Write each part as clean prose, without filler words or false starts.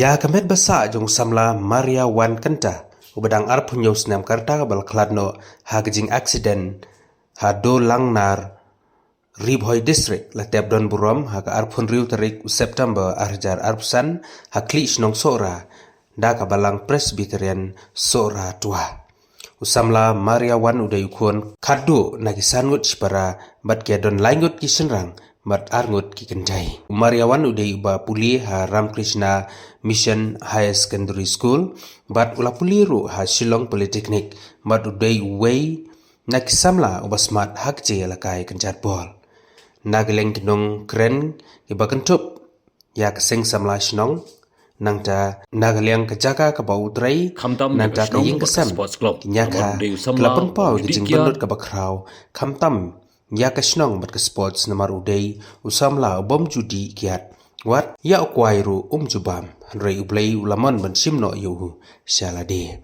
Ya kamet basa jong samla Maria Wan kanta ubadang arpunyo snam karta bal kladno hagjing accident ha do langnar Ribhoy district la tebdon burom ha ka arpun riu tarik September arjar arpusan ha kli snong sora da ka balang Presbyterian sora tua usamla Maria Wan uday ukun kado nagisangut para bat kedon laingut kisenrang bat arngut ki kenjai. Maria Wan uday uba puli ha Ramkrishna Mission High Secondary School bat ula puli ru ha Shillong Polytechnic bat uday uway nakisamla uba smart hakje lakai kenjat bol. Nageleng kinong kren iba kentup ya keseng samla shnong nangta nageleng kejaga ke bau utrai nangta kaying kesam nyaka kelapun pau gijing bendut ke bakrau kamtam ya ke shnong bat ke sports namar udai usamla bom judi kiat wat ya okwairu jubam rei ublai ulamon ban simno yuhu shalade.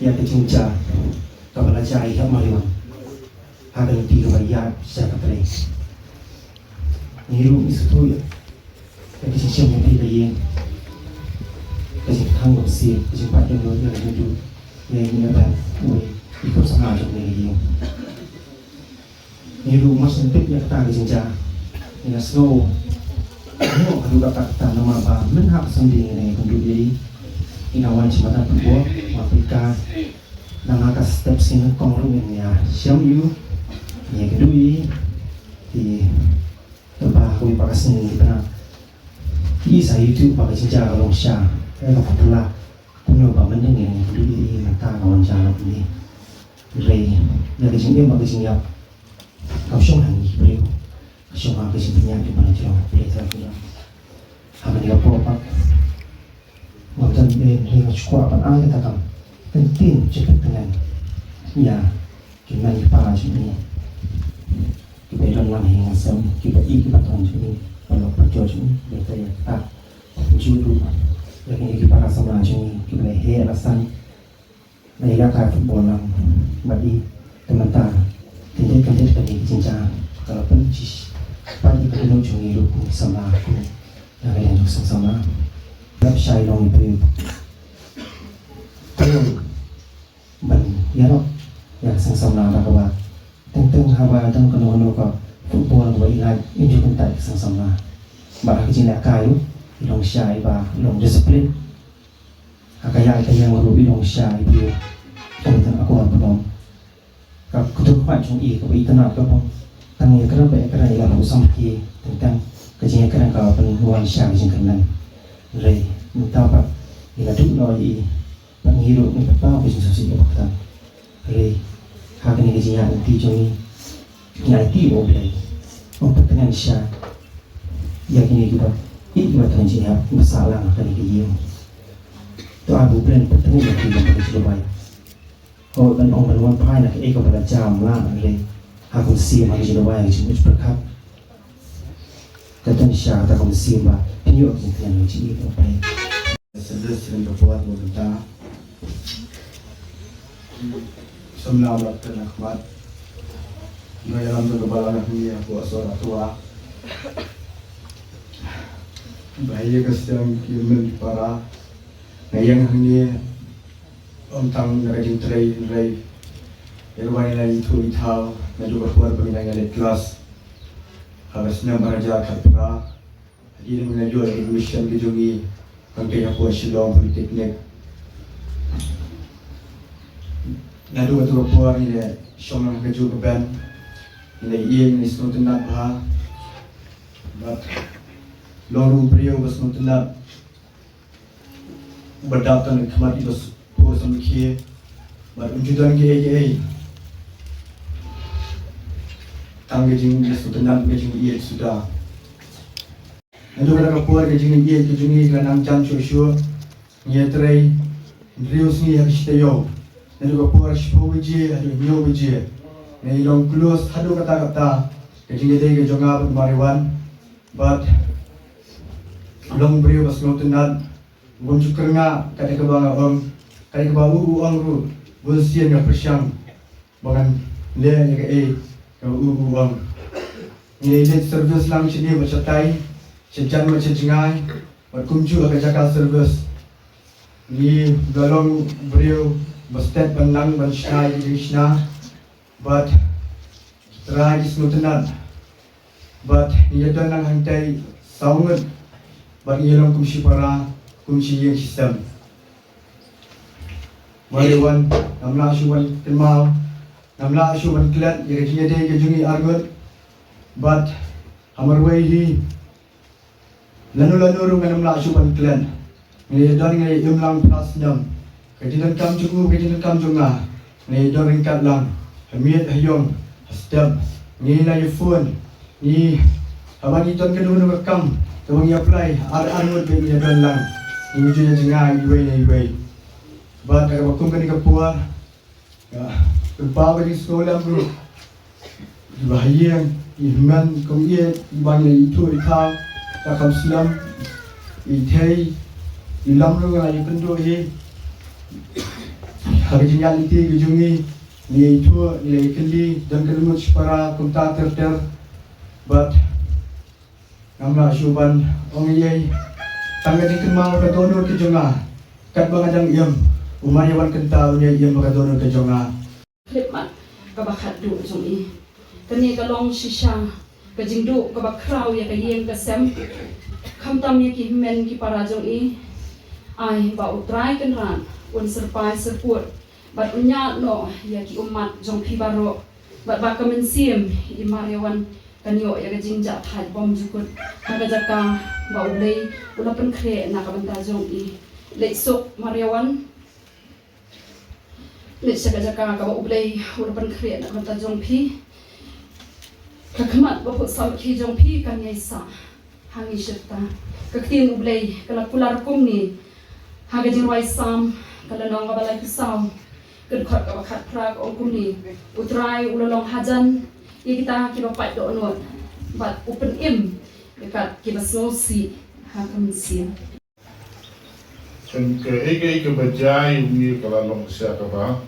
Ya kecinca kepala jai hak mariwan hagan tiga bayar secara kering niru isutu ya kecinca mati kaye kecinta hanggap sih kecinta yang lo yang itu yang ini ada ue ikut sama aja nih niru mas nanti ya kita kecinca ini snow mau kedua kata nama apa menhak sendiri nih kedua inawan jembatan berbuah Afrika nang akas step sini kongrum ya siam yu ya kedua di tempat kami pakai sini kita isa YouTube pakai cinca kalau sya kalau kebelah punya bangun yang kedua mata kawan jalan ini rei dari sini pakai sinyap kau siang hangi beliau siang pakai sinyap di mana jalan beliau terus apa dia apa Waktu ini cukup apa kita kan penting cepat dengan ya gimana para sini kita dalam yang sem kita ikut tahun sini kalau perjuangan ini kita ya tak juru yang ini para sama sini kita leher rasan leher kayak footballang bagi teman-teman kendet tadi cinta kalau pencis pagi ketemu cuma hidup sama aku yang lain sama website long itu ban yarok yang sang-sang na kawa teng-teng hawa teng kono-kono ko football wa ilaj injo kentai sang-sang na ba kijina kayo ilong siya iba ilong discipline hakaya kaya ngoro ilong siya ibu teng ako ang ka kutuk pa chung i ko itana ka po tang ya kara ba kara ila ko samki teng kijina kara ka penuan siya kijin kanan rei minta pak ila duk noi panghirup ni papa bising sosial waktu rei hak ni kejinya nanti jongi nanti boleh pertengahan sya ya kini kita itu buat kejinya masalah akan kejinya tu abu plan pertengahan nanti yang pada Surabaya oh dan orang berwan pai nak kepada jam lah rei hak mesti mak Surabaya kejinya berkat kata sya tak mesti bah penyok yang nanti itu apa sering berbuat kita semua orang terhormat dalam berbalan ini aku seorang tua bahaya kesedang kiaman para yang ini tentang rajin train erwani lagi itu ithal dan juga berbuat bagaimana kelas harusnya meraja terpura ini menuju admission dijungi Sampai aku Shillong Polytechnic. Nadu betul puar ni deh, Shillong keju beban. Ni ia ni semua tenda bah. But loru beliau bersama tenda berdatan kemat itu pur sama kia berunjudan ke tang gejing sudah gejing iya sudah itu kalau kapur gejing lanang jam shosho ia terai rius ni harus tayo itu kapur shpo biji ada nyo biji ni long close hadu kata gejing ide gejonga mariwan but long brio bas ngotenat bunjuk kerna kata ke bang kata ke bau uang ru bunsian nga persyang bangan le nga ke uang ni le service lang sini bersatai sejan macam jengai berkunju ke jaga service ni galong brio bastet bandang banshai jishna but try ngotenat but ia dan nang hantai saungat bagi yang kumsi para kumsi yang sistem. Mariwan namla asuhan kenmal namla asuhan klat yang dia deh kejungi argut but amarway hi lanu rung namla asuhan klat ni dan ngai imlang plus nyam kejidan kam junga ni dan ringkat lang hamiat hayong step ni la phone ni abang iton kedua rekam tawang apply ar-armut be dia dan lang ini junya jengai iway but kalau bakum kan kapua ya berbawa di sekolah bro bahaya iman kau ia ibangnya itu ita takam silam itei ilam lu ngai pendo he hari jenjang itu gejungi ni itu nilai keli dan kelemut para kunta ter but namla syuban ong iyai tangga di kemau ke donor ke jonga kat bangadang iam umayawan kentau nya iam ke donor ke jonga klipmat ka bakhat du jong i kani ka long shisha ka jingdu ka bakrau ya ka yeng ka sem khamtam ya ki men ki para jong i ai ba utrai kan ran un serpai serput bat unya no ya ki umat jong phi baro bat ba ka men sim i mariawan kanyo ya gajing ja thai bom jukut haga jaka ba ulei ulapan kre na ka banta jong i leisok mariawan le saga jaka ka ba ulei ulapan kre na banta jong phi kakmat ba put sam ki jong phi kan yai sa hangi shirta kaktin ulei kala kular kum ni haga jing wai sam kala nong ka balai kisau ken khat ka khat prak ong kum ni utrai ulalong hajan kita kira pat do no but open im dekat kita sosi hakam sia ken ke bajai ni kala long sia ka ba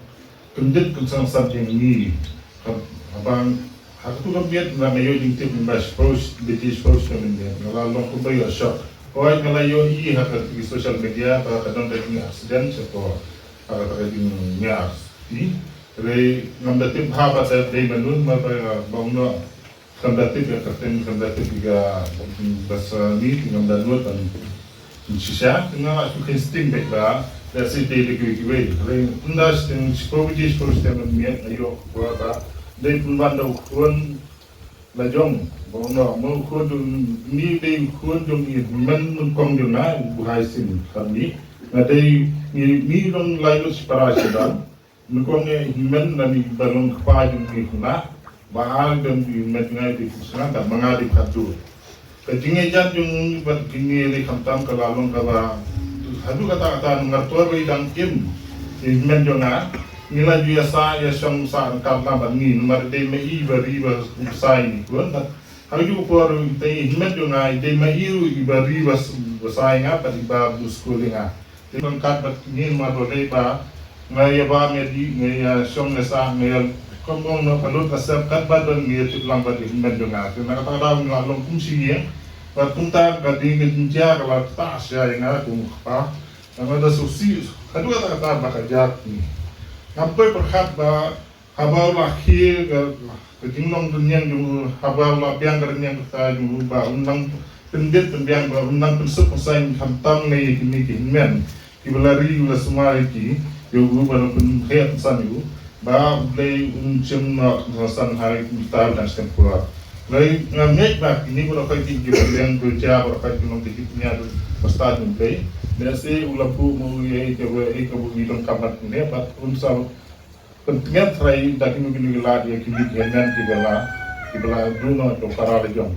kendit kun sang sam yang ni abang aku tu biat na mayo ding tip mas post british post kan dia kala long ku bayo shot oi kala yo i hakat di social media ba kadang ding accident so para ding nyas ni Jadi ngamdatin haba sa day manun mapay bangno ngamdatin ka katen ngamdatin ka basa ni ngamdanot an sisya nga su instinct ba da si day de giveaway re undas tin sproviji system miet ayo ko ba day punwanda ukron la jong bangno mo ko ni day ko jong ni man mun kong jong na buhay sin kami na day ni long layo para sa Nukongnya himen dan balong kepala di kuna, bahal dan himen ngai di sana dan mengadip hadu. Kejingnya jan jung buat gini di kamtam kelalong kaba, hadu kata ngartua beri dang kim, himen jona, nilai juya sa ya song sa karna bangi, nomor de mei beri besai ni kuan, hadu por de himen jona de mei beri besai ngapa di babu schoolinga. Lengkap bat ni marore ba ngaya ba ngedi ngaya song nesa ngaya komong no kalut asap kat badan ngaya tutlang badi mendonga kena kata dalam ngalong kumsi ya batunta kadi ngeja kalau tas ya yang aku apa ada susi kedua kata bakajat ni sampai perhat ba habau lahir ke jinglong dunia ju habau lah biang kernyang kita ju ba undang pendit pendiang ba undang pensuk pesaing hantam ngai kini kimen kibelari la semua iki yo baru pun hayat san yo ba play uncem na san hari kita dan stempura lai ngamnek ba ini ko kai tin giben berja ba kai tin nong tikit nya do stadium play Biasa ulapu mau ye ke bumi dong kamat ni bat unsal pentingan serai daki mungkin wilayah dia kini kenan kibala duno atau para lejong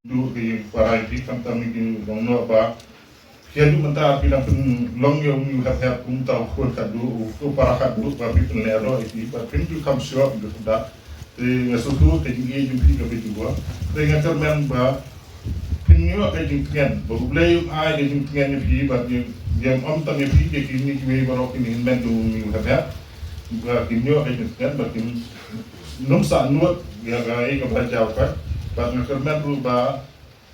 du di para itu kanta mungkin dong ba kiaju mentah pinang pun long yang mengharap tahu kuat kadu para kadu tapi penlero itu but pintu kam siap itu sudah ngasutu tinggi jumpi ke berdua dengan termen ba pinyo ke jingtian boleh ai ke jingtian ni but yang om tan ni ke kini kini baru kini mendu mengharap ba pinyo ke jingtian but numsa nuat ya gai ke baca kan but termen ba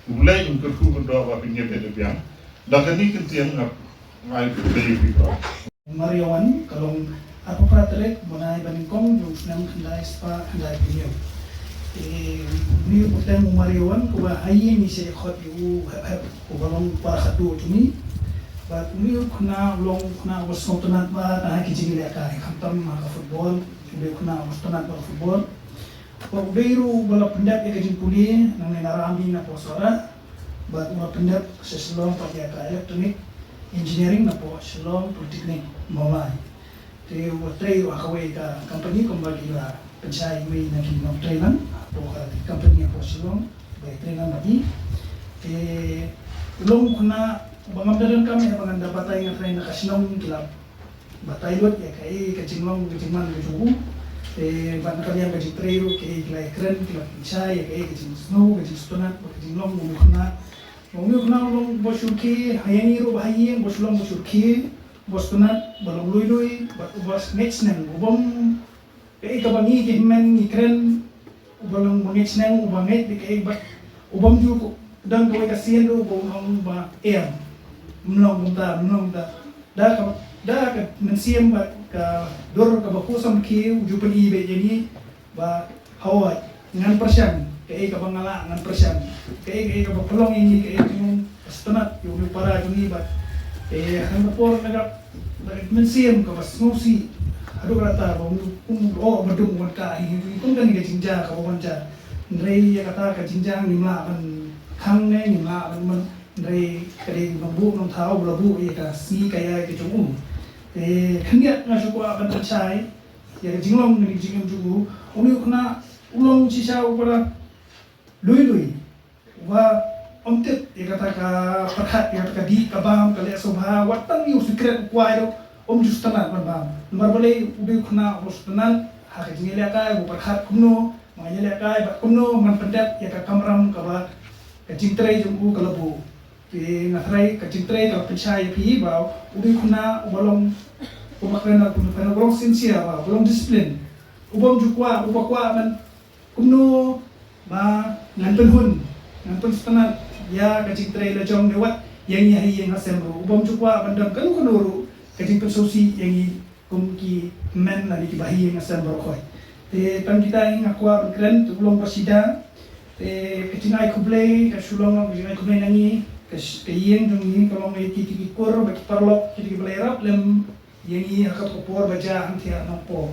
boleh untuk kedua ba pinyo ke biang dan ini kentian ngai boleh juga Mariawan kalau apa praterek monai baningkong yung senam kendai spa kendai pinyo. Ni putem Mariawan kuba ayi ni se khot yu kubalong para khatu tumi. But ni kuna long kuna wasong tunat ba na kijing le ka khamtam ma ka football, ni kuna wastonat ba football. Ko beiru bala pendap ya kijing puli nang narami na posora. But ma pendap seselong pa ya ka elektronik engineering na po Shillong Polytechnic Mawai. Te watray akaway ka company kembali la pensay may nakinom trainan po ka company po Shillong by trainan lagi. Te ulong kuna bangamdaran kami ang mga batay nga train na kasinong kilap. Batay lot ya kay kajingmang kajingman kajugo. Te ban kalian kajing trail kay kilay kren kilap pensay kay kajing snow kajing stonat kajinglong mumukna. Mungkin kenal long bosurki, hayani ro bahayen bosulong bosurki, bostunat balong lui, bos next neng, ubom kabangi kihmen ikren, ubalong next neng ubanget di bat ubom ju dan kawai kasihan ro ubom ba mlong da ka mensiam bat ka dor ka bakusam ki ju peli be jadi ba hawai ngan persian ka bangala ngan persian ka bapulong ini ka yung astonat yung para yung ibat ang por nagap mensiam ka basmusi adu kata oh badung wan ka kung kan ka jinja ka wanja ndrei ya kata ka jinjang nimla man khang ne nimla man ndrei kare bambu nong thao labu ka si kaya ka chung khangiat nga sukwa kan chai ya jinglong ni jingam jugu uni kuna ulong sisa upara lui wa omtet kata ka perhat kata di kabam kali sobha watang yu secret kwairo justanan bam nomor boleh ubi kuna justanan hak jingile ka bu perhat kumno mangile ka bat kumno man pendat ya ka kamram ka ba ka jingtrai jumbu kalabu ti nahrai ka jingtrai ka pensai pi ba ubi kuna ubalong umakrena kuna bolong sinsia ba bolong disiplin ubom jukwa ubakwa man kumno ba nganpen hun nganpen setengah ya kacing tray lejong lewat yang yang hasemro ubom jukwa bandam kan kunuru kacing pensosi yang kumki men na di bahi yang hasemro khoi te pan kita ing akwa kren tulong pasida te kacing ai kublei ka sulong kacing ai kublei nangi ke yang jong ni kalong ai tiki kor baki parlok tiki belerap lem yang hakat kopor baja antia nampo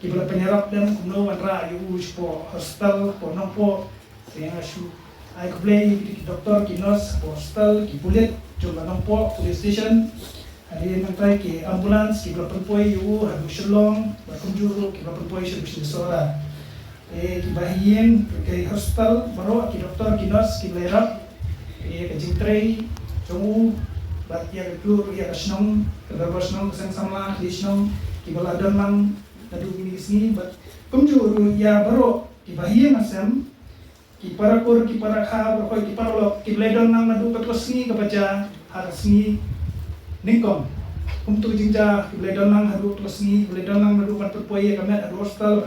kibala penyerap dan kumno wanra yu po hostel po nampo yang asu ai kublei ki doktor ki nurse hostel ki pulit coba nampo police station hari nang tai ki ambulans ki perpoi yu hadu shelong bakunjuru ki perpoi shu sora ki bahien ki hostel baro ki doktor ki nurse ki lerap ke jingtrei jomu bat ya tur ya kasnong keberbasnong kesang samla disnong ki baladon lang tadi gini sini bat kumjuru ya baro ki bahia masam ki para kor ki para kha bro ki para lo ki bledon nang nadu patwas ni kabaca haras ni ningkom tu jinja ki bledon nang hadu patwas ni bledon nang nadu patut poye kamet hostel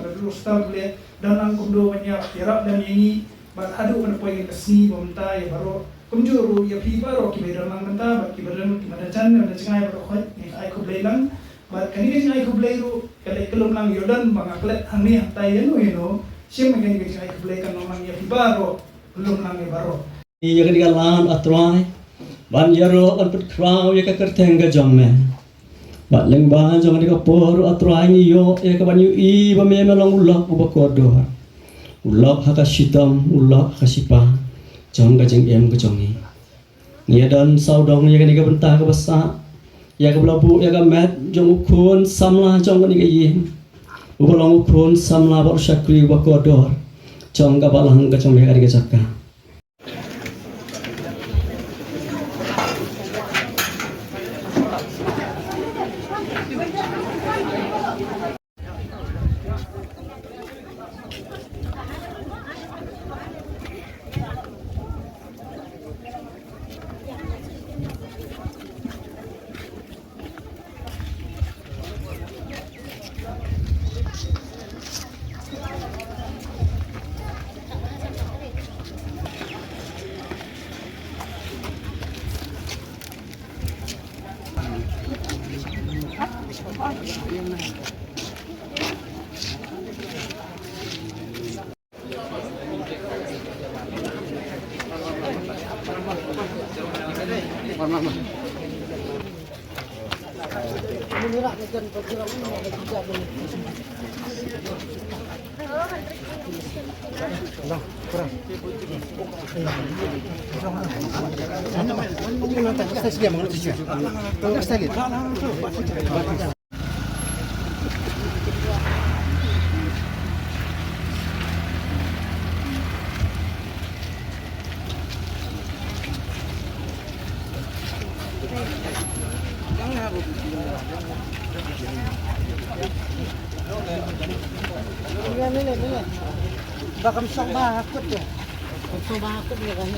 ble dan nang kumdo banyak yarap dan ini bat hadu kan poye kasni bomta ya baro kumjuru ya pi baro ki bledon nang menta bat ki bledon ki madacan ada cengai bro khoi ni ai ko blelang bat kani ni ai ko bleiru kale kelum lang yodan bangaklet hani hantai eno siya magani ka ay kublay kan nomang ya baro belum nang baro iya kan galan atrai ban yaro kan put kraw ya ka kertenga jomme bat leng ban jong ni ka por atrai ni yo ya ka ban yu I ba me melong ulak uba kodo ulak haka sitam ulak haka sipa jong ka jeng em ka jongi Nia dan saudong ya kan iga bentah ke besar. Ya ke belabu ya ke met jong ukun samla jong kan iga yin. Ubalong ukun samla baru syakri bakodor. Jong ka balang ka jong iga jaka. Bakam sok bakut ya. Sok bakut ya kan.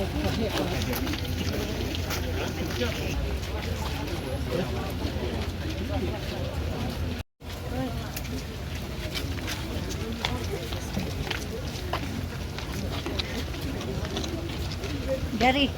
Dari